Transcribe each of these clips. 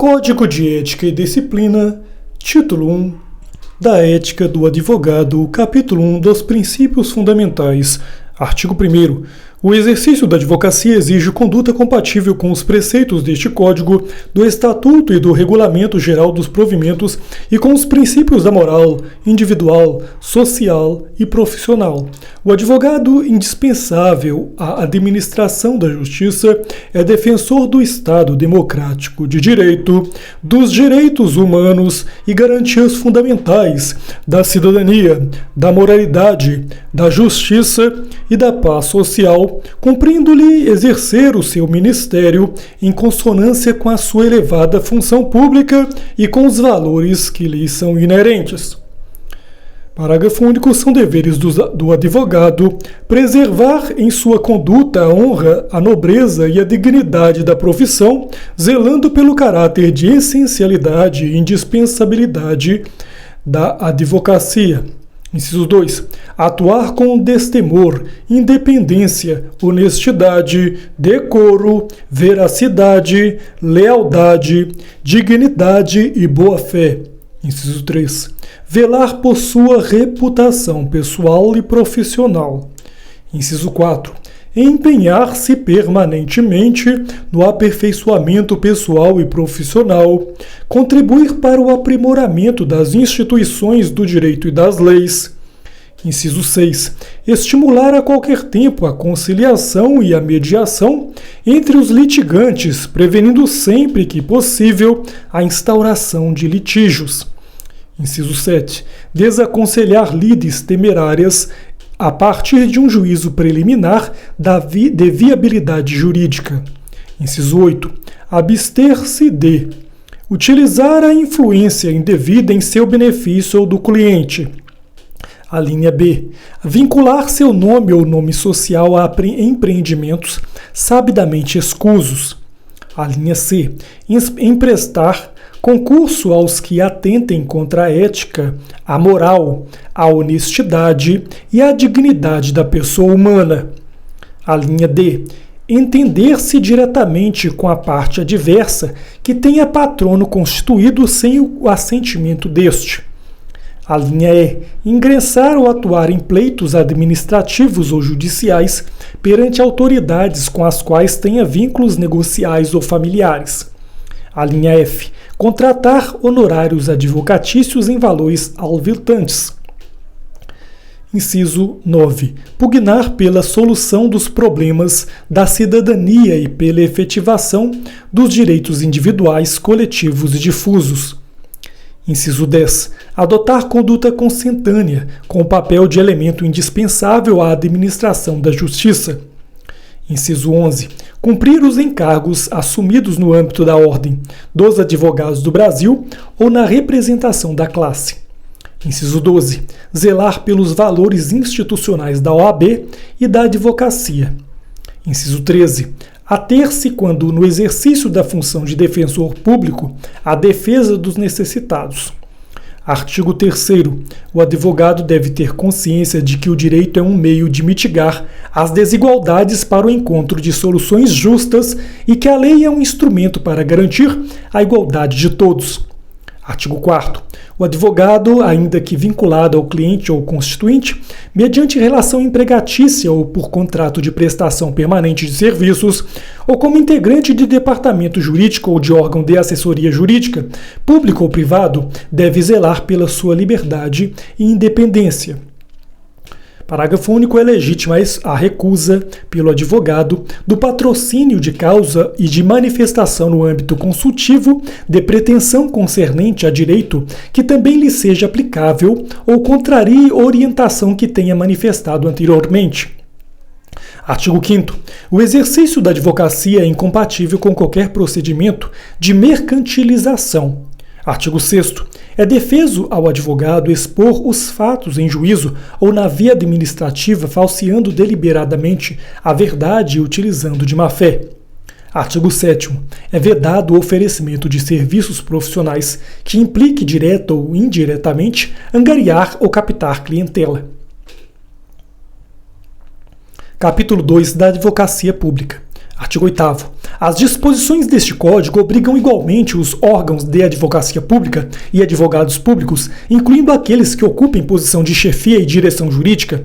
Código de Ética e Disciplina, Título 1, da Ética do Advogado, Capítulo 1 dos Princípios Fundamentais, Artigo 1º. O exercício da advocacia exige conduta compatível com os preceitos deste Código, do Estatuto e do Regulamento Geral dos Provimentos e com os princípios da moral, individual, social e profissional. O advogado indispensável à administração da justiça é defensor do Estado democrático de direito, dos direitos humanos e garantias fundamentais, da cidadania, da moralidade, da justiça e da paz social, cumprindo-lhe exercer o seu ministério em consonância com a sua elevada função pública e com os valores que lhe são inerentes. Parágrafo único. São deveres do advogado preservar em sua conduta a honra, a nobreza e a dignidade da profissão, zelando pelo caráter de essencialidade e indispensabilidade da advocacia. Inciso 2. Atuar com destemor, independência, honestidade, decoro, veracidade, lealdade, dignidade e boa-fé. Inciso 3. Velar por sua reputação pessoal e profissional. Inciso 4. Empenhar-se permanentemente no aperfeiçoamento pessoal e profissional, contribuir para o aprimoramento das instituições do direito e das leis. Inciso 6. Estimular a qualquer tempo a conciliação e a mediação entre os litigantes, prevenindo sempre que possível a instauração de litígios. Inciso 7. Desaconselhar lides temerárias a partir de um juízo preliminar de viabilidade jurídica. Inciso 8. Abster-se de utilizar a influência indevida em seu benefício ou do cliente. A linha B. Vincular seu nome ou nome social a empreendimentos sabidamente escusos. A linha C. Emprestar concurso aos que atentem contra a ética, a moral, a honestidade e a dignidade da pessoa humana. A linha D. Entender-se diretamente com a parte adversa que tenha patrono constituído sem o assentimento deste. A linha E. Ingressar ou atuar em pleitos administrativos ou judiciais perante autoridades com as quais tenha vínculos negociais ou familiares. A linha F. Contratar honorários advocatícios em valores alviltantes. Inciso 9. Pugnar pela solução dos problemas da cidadania e pela efetivação dos direitos individuais, coletivos e difusos. Inciso 10. Adotar conduta consentânea, com o papel de elemento indispensável à administração da justiça. Inciso 11. Cumprir os encargos assumidos no âmbito da Ordem dos Advogados do Brasil ou na representação da classe. Inciso 12. Zelar pelos valores institucionais da OAB e da advocacia. Inciso 13. Ater-se, quando no exercício da função de defensor público, à defesa dos necessitados. Artigo 3º. O advogado deve ter consciência de que o direito é um meio de mitigar as desigualdades para o encontro de soluções justas e que a lei é um instrumento para garantir a igualdade de todos. Artigo 4º. O advogado, ainda que vinculado ao cliente ou constituinte, mediante relação empregatícia ou por contrato de prestação permanente de serviços, ou como integrante de departamento jurídico ou de órgão de assessoria jurídica, público ou privado, deve zelar pela sua liberdade e independência. Parágrafo único. É legítima a recusa pelo advogado do patrocínio de causa e de manifestação no âmbito consultivo de pretensão concernente a direito que também lhe seja aplicável ou contrarie orientação que tenha manifestado anteriormente. Artigo 5º. O exercício da advocacia é incompatível com qualquer procedimento de mercantilização. Artigo 6º. É defeso ao advogado expor os fatos em juízo ou na via administrativa falseando deliberadamente a verdade e utilizando de má-fé. Artigo 7º. É vedado o oferecimento de serviços profissionais que implique direta ou indiretamente angariar ou captar clientela. Capítulo 2 da Advocacia Pública. Artigo 8º. As disposições deste Código obrigam igualmente os órgãos de advocacia pública e advogados públicos, incluindo aqueles que ocupem posição de chefia e direção jurídica.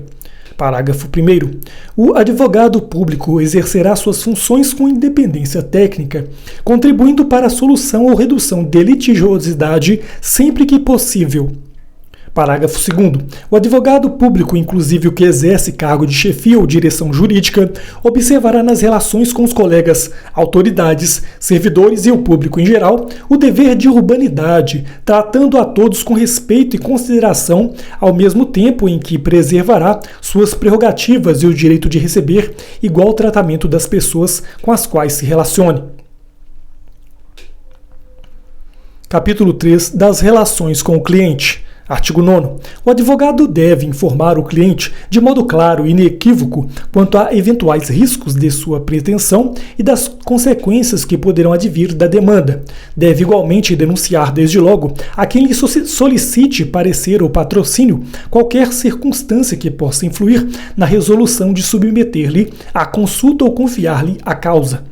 Parágrafo 1º. O advogado público exercerá suas funções com independência técnica, contribuindo para a solução ou redução de litigiosidade sempre que possível. Parágrafo 2º. O advogado público, inclusive o que exerce cargo de chefia ou direção jurídica, observará nas relações com os colegas, autoridades, servidores e o público em geral o dever de urbanidade, tratando a todos com respeito e consideração, ao mesmo tempo em que preservará suas prerrogativas e o direito de receber igual tratamento das pessoas com as quais se relacione. Capítulo 3 das relações com o cliente. Artigo 9º. O advogado deve informar o cliente de modo claro e inequívoco quanto a eventuais riscos de sua pretensão e das consequências que poderão advir da demanda. Deve igualmente denunciar desde logo a quem lhe solicite parecer ou patrocínio qualquer circunstância que possa influir na resolução de submeter-lhe a consulta ou confiar-lhe a causa.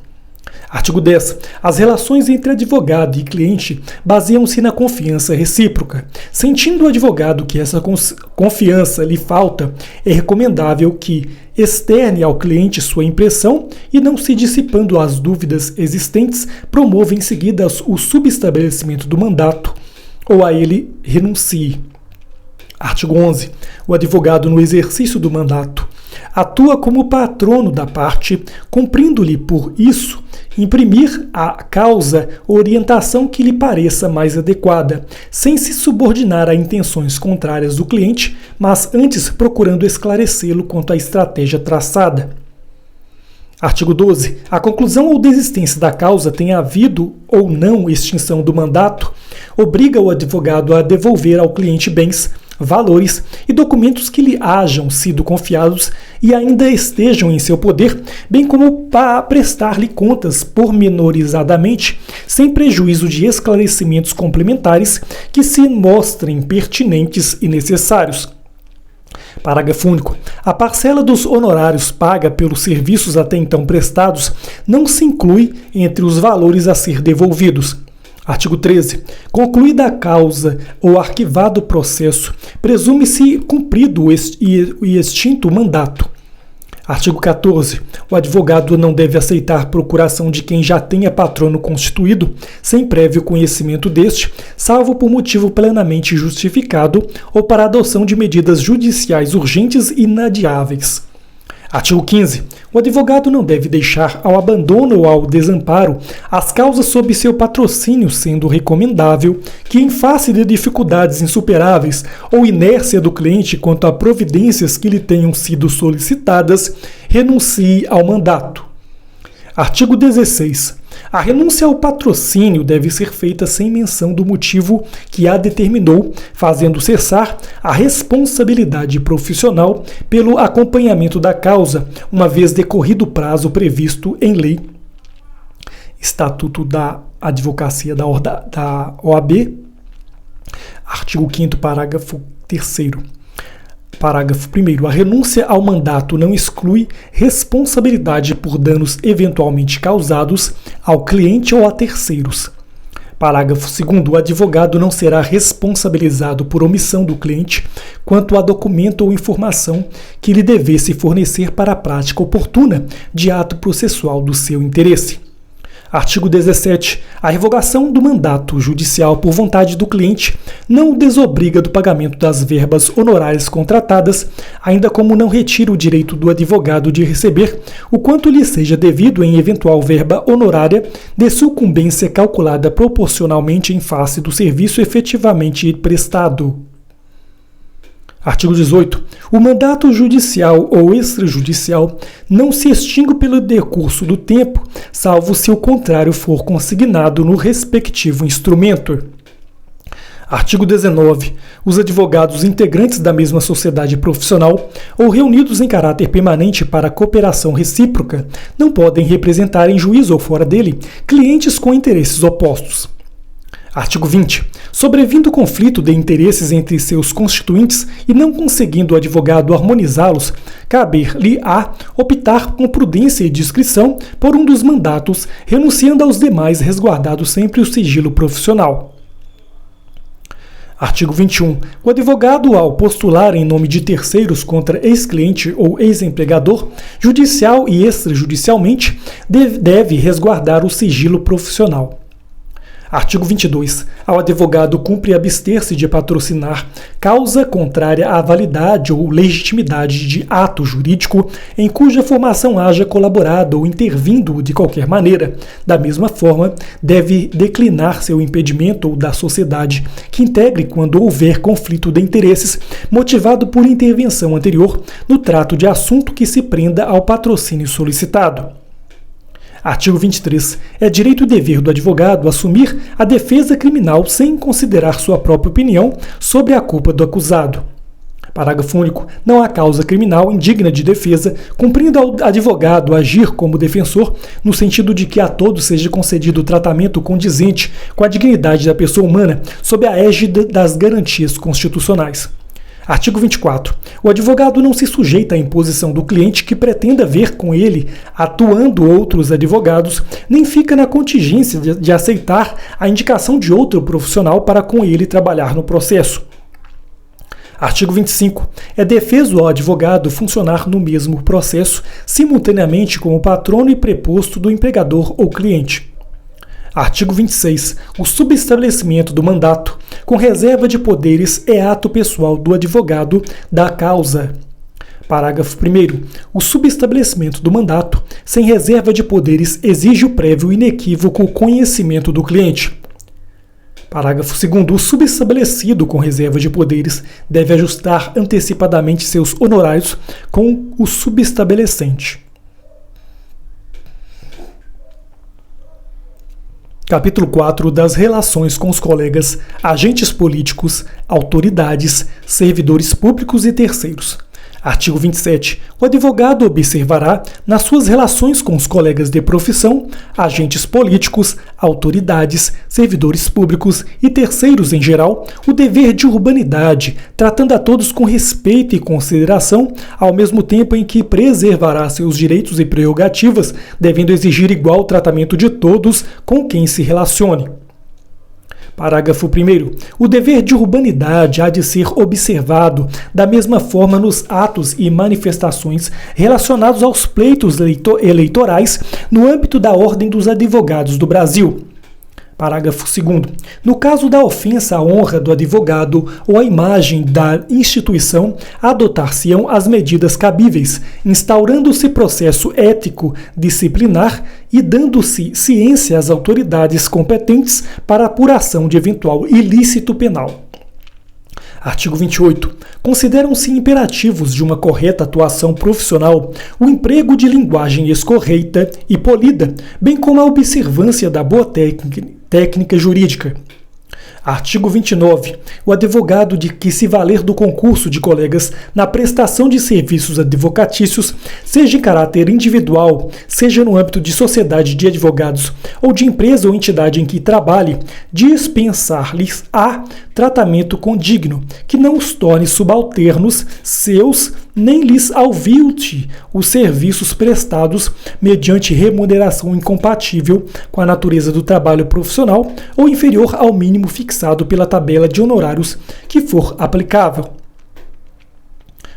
Artigo 10. As relações entre advogado e cliente baseiam-se na confiança recíproca. Sentindo o advogado que essa confiança lhe falta, é recomendável que externe ao cliente sua impressão e, não se dissipando as dúvidas existentes, promova em seguida o subestabelecimento do mandato ou a ele renuncie. Artigo 11. O advogado, no exercício do mandato, atua como patrono da parte, cumprindo-lhe por isso imprimir à causa orientação que lhe pareça mais adequada, sem se subordinar a intenções contrárias do cliente, mas antes procurando esclarecê-lo quanto à estratégia traçada. Artigo 12. A conclusão ou desistência da causa, tenha havido ou não extinção do mandato, obriga o advogado a devolver ao cliente bens, valores e documentos que lhe hajam sido confiados e ainda estejam em seu poder, bem como para prestar-lhe contas pormenorizadamente, sem prejuízo de esclarecimentos complementares que se mostrem pertinentes e necessários. Parágrafo único. A parcela dos honorários paga pelos serviços até então prestados não se inclui entre os valores a ser devolvidos. Artigo 13. Concluída a causa ou arquivado o processo, presume-se cumprido e extinto o mandato. Artigo 14. O advogado não deve aceitar procuração de quem já tenha patrono constituído, sem prévio conhecimento deste, salvo por motivo plenamente justificado ou para adoção de medidas judiciais urgentes e inadiáveis. Artigo 15. O advogado não deve deixar ao abandono ou ao desamparo as causas sob seu patrocínio, sendo recomendável que, em face de dificuldades insuperáveis ou inércia do cliente quanto a providências que lhe tenham sido solicitadas, renuncie ao mandato. Artigo 16. A renúncia ao patrocínio deve ser feita sem menção do motivo que a determinou, fazendo cessar a responsabilidade profissional pelo acompanhamento da causa, uma vez decorrido o prazo previsto em lei, Estatuto da Advocacia da OAB, artigo 5º, parágrafo 3º. Parágrafo 1º. A renúncia ao mandato não exclui responsabilidade por danos eventualmente causados ao cliente ou a terceiros. Parágrafo 2º. O advogado não será responsabilizado por omissão do cliente quanto a documento ou informação que lhe devesse fornecer para a prática oportuna de ato processual do seu interesse. Artigo 17. A revogação do mandato judicial por vontade do cliente não o desobriga do pagamento das verbas honorárias contratadas, ainda como não retira o direito do advogado de receber o quanto lhe seja devido em eventual verba honorária de sucumbência calculada proporcionalmente em face do serviço efetivamente prestado. Artigo 18. O mandato judicial ou extrajudicial não se extingue pelo decurso do tempo, salvo se o contrário for consignado no respectivo instrumento. Artigo 19. Os advogados integrantes da mesma sociedade profissional ou reunidos em caráter permanente para cooperação recíproca não podem representar em juízo ou fora dele clientes com interesses opostos. Artigo 20. Sobrevindo conflito de interesses entre seus constituintes e não conseguindo o advogado harmonizá-los, caber-lhe-á optar com prudência e discrição por um dos mandatos, renunciando aos demais, resguardado sempre o sigilo profissional. Artigo 21. O advogado, ao postular em nome de terceiros contra ex-cliente ou ex-empregador, judicial e extrajudicialmente, deve resguardar o sigilo profissional. Artigo 22. Ao advogado cumpre abster-se de patrocinar causa contrária à validade ou legitimidade de ato jurídico em cuja formação haja colaborado ou intervindo de qualquer maneira. Da mesma forma, deve declinar seu impedimento ou da sociedade que integre quando houver conflito de interesses motivado por intervenção anterior no trato de assunto que se prenda ao patrocínio solicitado. Artigo 23. É direito e dever do advogado assumir a defesa criminal sem considerar sua própria opinião sobre a culpa do acusado. Parágrafo único. Não há causa criminal indigna de defesa, cumprindo ao advogado agir como defensor, no sentido de que a todos seja concedido tratamento condizente com a dignidade da pessoa humana, sob a égide das garantias constitucionais. Artigo 24. O advogado não se sujeita à imposição do cliente que pretenda ver com ele atuando outros advogados, nem fica na contingência de aceitar a indicação de outro profissional para com ele trabalhar no processo. Artigo 25. É defeso ao advogado funcionar no mesmo processo, simultaneamente como patrono e preposto do empregador ou cliente. Artigo 26. O subestabelecimento do mandato, com reserva de poderes, é ato pessoal do advogado da causa. Parágrafo 1º. O subestabelecimento do mandato, sem reserva de poderes, exige o prévio e inequívoco conhecimento do cliente. Parágrafo 2º. O subestabelecido com reserva de poderes deve ajustar antecipadamente seus honorários com o subestabelecente. Capítulo 4 das relações com os colegas, agentes políticos, autoridades, servidores públicos e terceiros. Artigo 27. O advogado observará, nas suas relações com os colegas de profissão, agentes políticos, autoridades, servidores públicos e terceiros em geral, o dever de urbanidade, tratando a todos com respeito e consideração, ao mesmo tempo em que preservará seus direitos e prerrogativas, devendo exigir igual tratamento de todos com quem se relacione. Parágrafo 1º. O dever de urbanidade há de ser observado da mesma forma nos atos e manifestações relacionados aos pleitos eleitorais no âmbito da Ordem dos Advogados do Brasil. Parágrafo 2º. No caso da ofensa à honra do advogado ou à imagem da instituição, adotar-se-ão as medidas cabíveis, instaurando-se processo ético disciplinar e dando-se ciência às autoridades competentes para a apuração de eventual ilícito penal. Artigo 28. Consideram-se imperativos de uma correta atuação profissional o emprego de linguagem escorreita e polida, bem como a observância da boa técnica jurídica. Artigo 29. O advogado de que se valer do concurso de colegas na prestação de serviços advocatícios, seja em caráter individual, seja no âmbito de sociedade de advogados ou de empresa ou entidade em que trabalhe, dispensar-lhes-á tratamento condigno, que não os torne subalternos seus, nem lhes alvilte os serviços prestados mediante remuneração incompatível com a natureza do trabalho profissional ou inferior ao mínimo fixado pela tabela de honorários que for aplicável.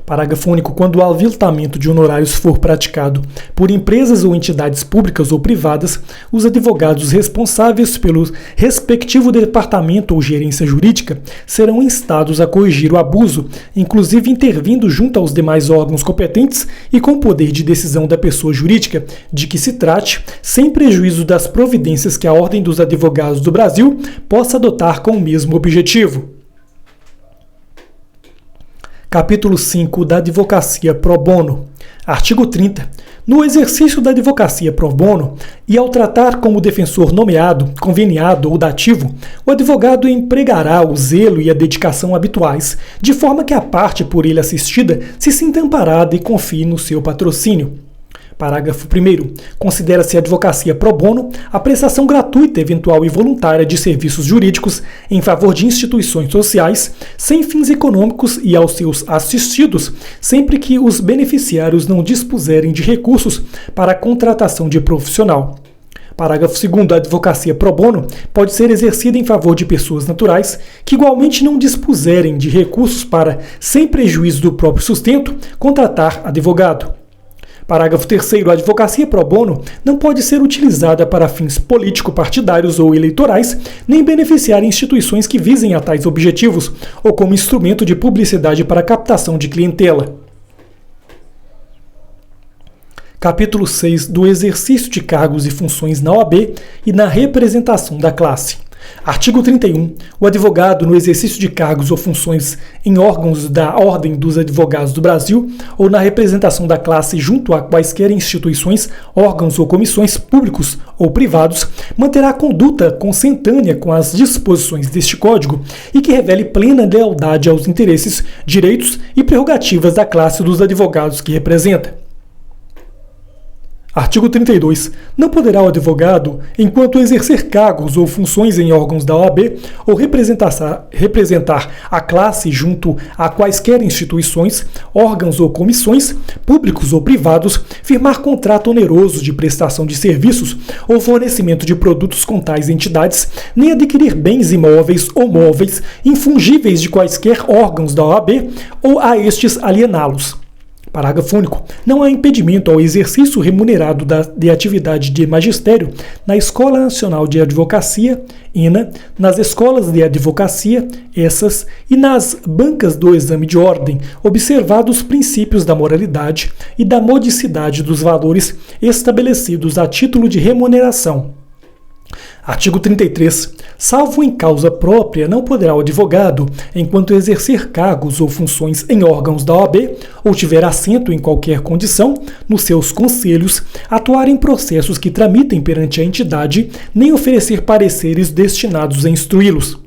Parágrafo único. Quando o aviltamento de honorários for praticado por empresas ou entidades públicas ou privadas, os advogados responsáveis pelo respectivo departamento ou gerência jurídica serão instados a corrigir o abuso, inclusive intervindo junto aos demais órgãos competentes e com poder de decisão da pessoa jurídica de que se trate, sem prejuízo das providências que a Ordem dos Advogados do Brasil possa adotar com o mesmo objetivo. Capítulo 5 da Advocacia Pro Bono. Artigo 30. No exercício da advocacia pro bono e ao tratar como defensor nomeado, conveniado ou dativo, o advogado empregará o zelo e a dedicação habituais, de forma que a parte por ele assistida se sinta amparada e confie no seu patrocínio. Parágrafo 1º. Considera-se advocacia pro bono a prestação gratuita, eventual e voluntária de serviços jurídicos em favor de instituições sociais, sem fins econômicos e aos seus assistidos, sempre que os beneficiários não dispuserem de recursos para a contratação de profissional. Parágrafo 2º. A advocacia pro bono pode ser exercida em favor de pessoas naturais que igualmente não dispuserem de recursos para, sem prejuízo do próprio sustento, contratar advogado. Parágrafo 3º. A advocacia pro bono não pode ser utilizada para fins político-partidários ou eleitorais, nem beneficiar instituições que visem a tais objetivos, ou como instrumento de publicidade para captação de clientela. Capítulo 6 do exercício de cargos e funções na OAB e na representação da classe. Artigo 31. O advogado, no exercício de cargos ou funções em órgãos da Ordem dos Advogados do Brasil ou na representação da classe junto a quaisquer instituições, órgãos ou comissões públicos ou privados, manterá conduta consentânea com as disposições deste Código e que revele plena lealdade aos interesses, direitos e prerrogativas da classe dos advogados que representa. Artigo 32. Não poderá o advogado, enquanto exercer cargos ou funções em órgãos da OAB ou representar a classe junto a quaisquer instituições, órgãos ou comissões, públicos ou privados, firmar contrato oneroso de prestação de serviços ou fornecimento de produtos com tais entidades, nem adquirir bens imóveis ou móveis infungíveis de quaisquer órgãos da OAB ou a estes aliená-los. Parágrafo único. Não há impedimento ao exercício remunerado de atividade de magistério na Escola Nacional de Advocacia, ENA, nas escolas de advocacia, ESSAs, e nas bancas do exame de ordem, observados os princípios da moralidade e da modicidade dos valores estabelecidos a título de remuneração. Artigo 33. Salvo em causa própria, não poderá o advogado, enquanto exercer cargos ou funções em órgãos da OAB, ou tiver assento em qualquer condição, nos seus conselhos, atuar em processos que tramitem perante a entidade, nem oferecer pareceres destinados a instruí-los.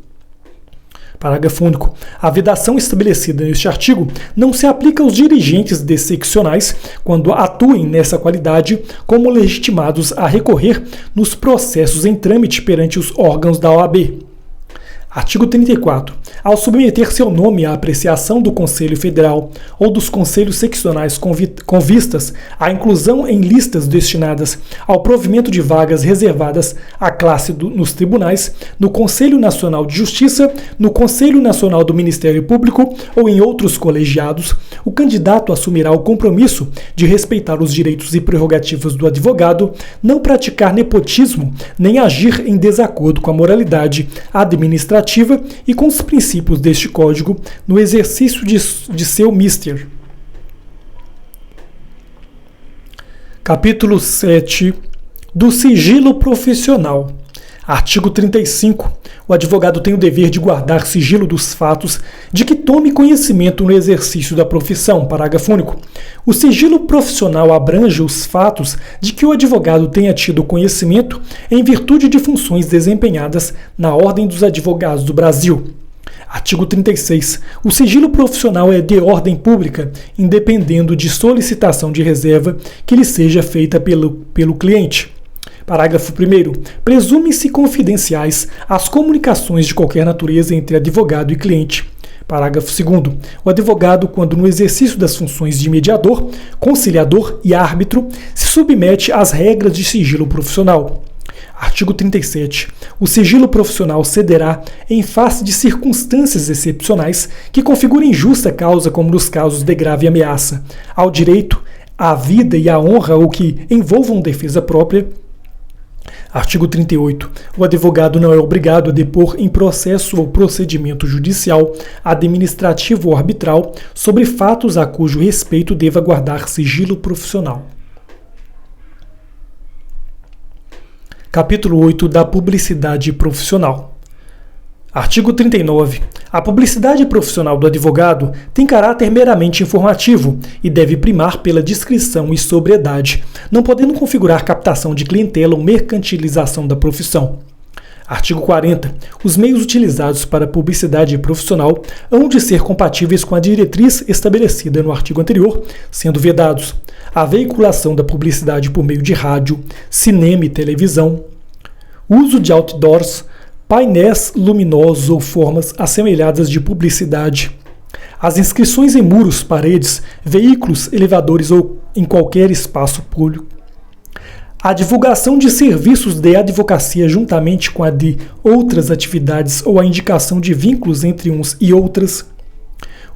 Parágrafo único. A vedação estabelecida neste artigo não se aplica aos dirigentes de seccionais quando atuem nessa qualidade como legitimados a recorrer nos processos em trâmite perante os órgãos da OAB. Artigo 34. Ao submeter seu nome à apreciação do Conselho Federal ou dos Conselhos Seccionais com vistas à inclusão em listas destinadas ao provimento de vagas reservadas à classe nos tribunais, no Conselho Nacional de Justiça, no Conselho Nacional do Ministério Público ou em outros colegiados, o candidato assumirá o compromisso de respeitar os direitos e prerrogativas do advogado, não praticar nepotismo, nem agir em desacordo com a moralidade administrativa e com os princípios deste Código no exercício de seu mister. Capítulo 7 do sigilo profissional. Artigo 35. O advogado tem o dever de guardar sigilo dos fatos de que tome conhecimento no exercício da profissão. Parágrafo único. O sigilo profissional abrange os fatos de que o advogado tenha tido conhecimento em virtude de funções desempenhadas na Ordem dos Advogados do Brasil. Artigo 36. O sigilo profissional é de ordem pública, independendo de solicitação de reserva que lhe seja feita pelo cliente. Parágrafo 1º. Presume-se confidenciais as comunicações de qualquer natureza entre advogado e cliente. Parágrafo 2º. O advogado, quando no exercício das funções de mediador, conciliador e árbitro, se submete às regras de sigilo profissional. Artigo 37. O sigilo profissional cederá em face de circunstâncias excepcionais que configurem justa causa, como nos casos de grave ameaça ao direito, à vida e à honra ou que envolvam defesa própria. Artigo 38. O advogado não é obrigado a depor em processo ou procedimento judicial, administrativo ou arbitral sobre fatos a cujo respeito deva guardar sigilo profissional. Capítulo 8 da publicidade profissional. Artigo 39. A publicidade profissional do advogado tem caráter meramente informativo e deve primar pela discrição e sobriedade, não podendo configurar captação de clientela ou mercantilização da profissão. Artigo 40. Os meios utilizados para publicidade profissional hão de ser compatíveis com a diretriz estabelecida no artigo anterior, sendo vedados a veiculação da publicidade por meio de rádio, cinema e televisão, uso de outdoors, painéis luminosos ou formas assemelhadas de publicidade, as inscrições em muros, paredes, veículos, elevadores ou em qualquer espaço público, a divulgação de serviços de advocacia juntamente com a de outras atividades ou a indicação de vínculos entre uns e outras,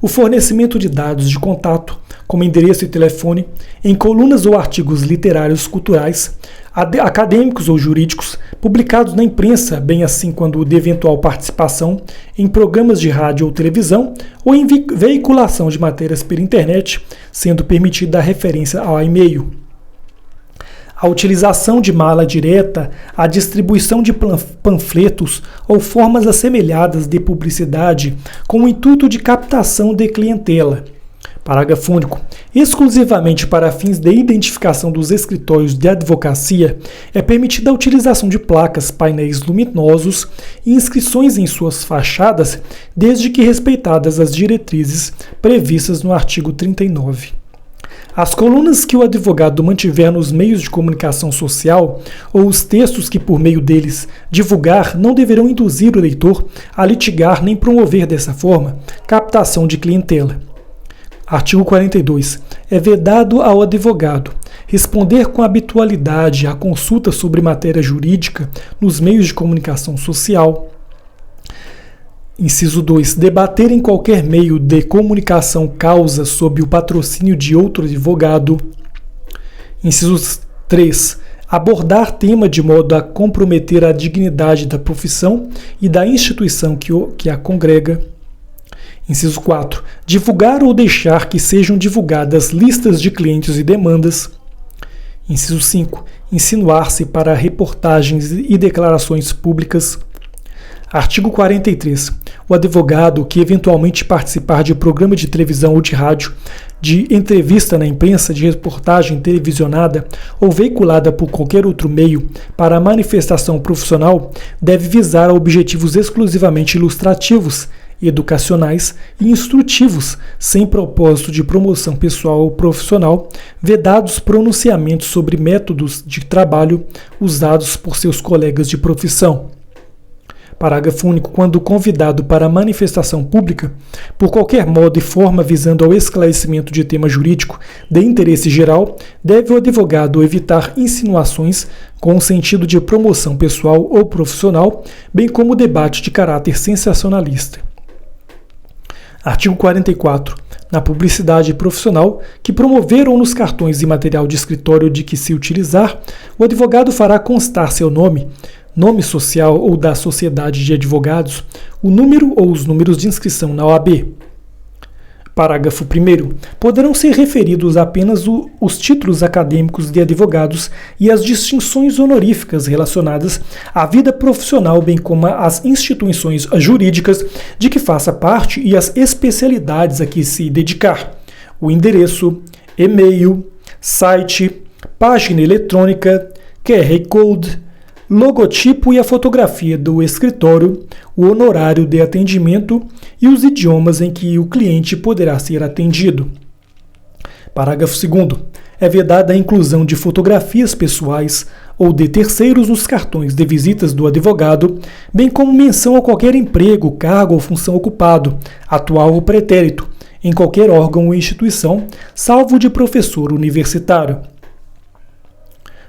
o fornecimento de dados de contato, como endereço e telefone, em colunas ou artigos literários culturais, acadêmicos ou jurídicos, publicados na imprensa, bem assim quando de eventual participação em programas de rádio ou televisão, ou em veiculação de matérias pela internet, sendo permitida a referência ao e-mail. A utilização de mala direta, a distribuição de panfletos ou formas assemelhadas de publicidade com o intuito de captação de clientela. Parágrafo único. Exclusivamente para fins de identificação dos escritórios de advocacia, é permitida a utilização de placas, painéis luminosos e inscrições em suas fachadas, desde que respeitadas as diretrizes previstas no artigo 39. As colunas que o advogado mantiver nos meios de comunicação social ou os textos que por meio deles divulgar não deverão induzir o leitor a litigar nem promover dessa forma captação de clientela. Artigo 42. É vedado ao advogado responder com habitualidade à consulta sobre matéria jurídica nos meios de comunicação social. Inciso 2. Debater em qualquer meio de comunicação causa sob o patrocínio de outro advogado. Inciso 3. Abordar tema de modo a comprometer a dignidade da profissão e da instituição que a congrega. Inciso 4. Divulgar ou deixar que sejam divulgadas listas de clientes e demandas. Inciso 5. Insinuar-se para reportagens e declarações públicas. Artigo 43. O advogado que eventualmente participar de programa de televisão ou de rádio, de entrevista na imprensa, de reportagem televisionada ou veiculada por qualquer outro meio para a manifestação profissional, deve visar a objetivos exclusivamente ilustrativos, educacionais e instrutivos, sem propósito de promoção pessoal ou profissional, vedados pronunciamentos sobre métodos de trabalho usados por seus colegas de profissão. Parágrafo único. Quando convidado para manifestação pública, por qualquer modo e forma visando ao esclarecimento de tema jurídico de interesse geral, deve o advogado evitar insinuações com o sentido de promoção pessoal ou profissional, bem como debate de caráter sensacionalista. Artigo 44. Na publicidade profissional que promover ou nos cartões e material de escritório de que se utilizar, o advogado fará constar seu nome social ou da sociedade de advogados, o número ou os números de inscrição na OAB. Parágrafo 1º. Poderão ser referidos apenas os títulos acadêmicos de advogados e as distinções honoríficas relacionadas à vida profissional, bem como as instituições jurídicas de que faça parte e as especialidades a que se dedicar, o endereço, e-mail, site, página eletrônica, QR Code, logotipo e a fotografia do escritório, o honorário de atendimento e os idiomas em que o cliente poderá ser atendido. Parágrafo 2º. É vedada a inclusão de fotografias pessoais ou de terceiros nos cartões de visitas do advogado, bem como menção a qualquer emprego, cargo ou função ocupado, atual ou pretérito, em qualquer órgão ou instituição, salvo de professor universitário.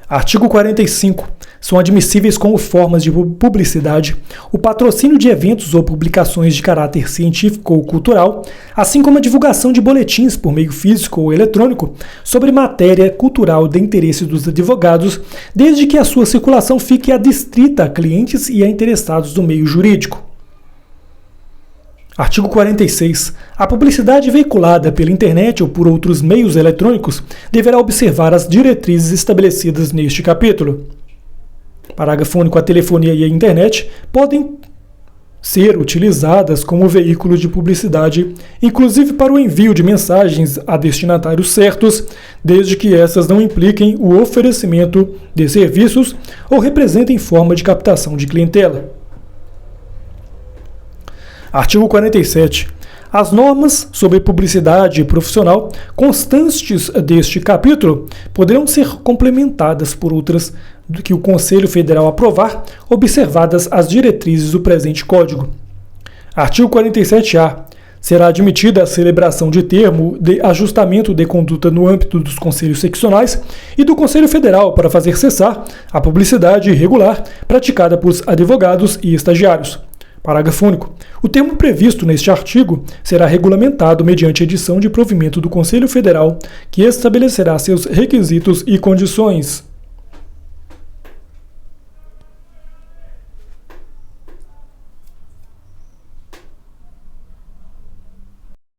Artigo 45. São admissíveis como formas de publicidade o patrocínio de eventos ou publicações de caráter científico ou cultural, assim como a divulgação de boletins por meio físico ou eletrônico sobre matéria cultural de interesse dos advogados, desde que a sua circulação fique adstrita a clientes e a interessados do meio jurídico. Artigo 46. A publicidade veiculada pela internet ou por outros meios eletrônicos deverá observar as diretrizes estabelecidas neste capítulo. Parágrafo único. A telefonia e a internet podem ser utilizadas como veículo de publicidade, inclusive para o envio de mensagens a destinatários certos, desde que essas não impliquem o oferecimento de serviços ou representem forma de captação de clientela. Artigo 47. As normas sobre publicidade profissional constantes deste capítulo poderão ser complementadas por outras do que o Conselho Federal aprovar, observadas as diretrizes do presente Código. Artigo 47-A. Será admitida a celebração de termo de ajustamento de conduta no âmbito dos Conselhos Seccionais e do Conselho Federal para fazer cessar a publicidade irregular praticada por advogados e estagiários. Parágrafo único. O termo previsto neste artigo será regulamentado mediante edição de provimento do Conselho Federal, que estabelecerá seus requisitos e condições.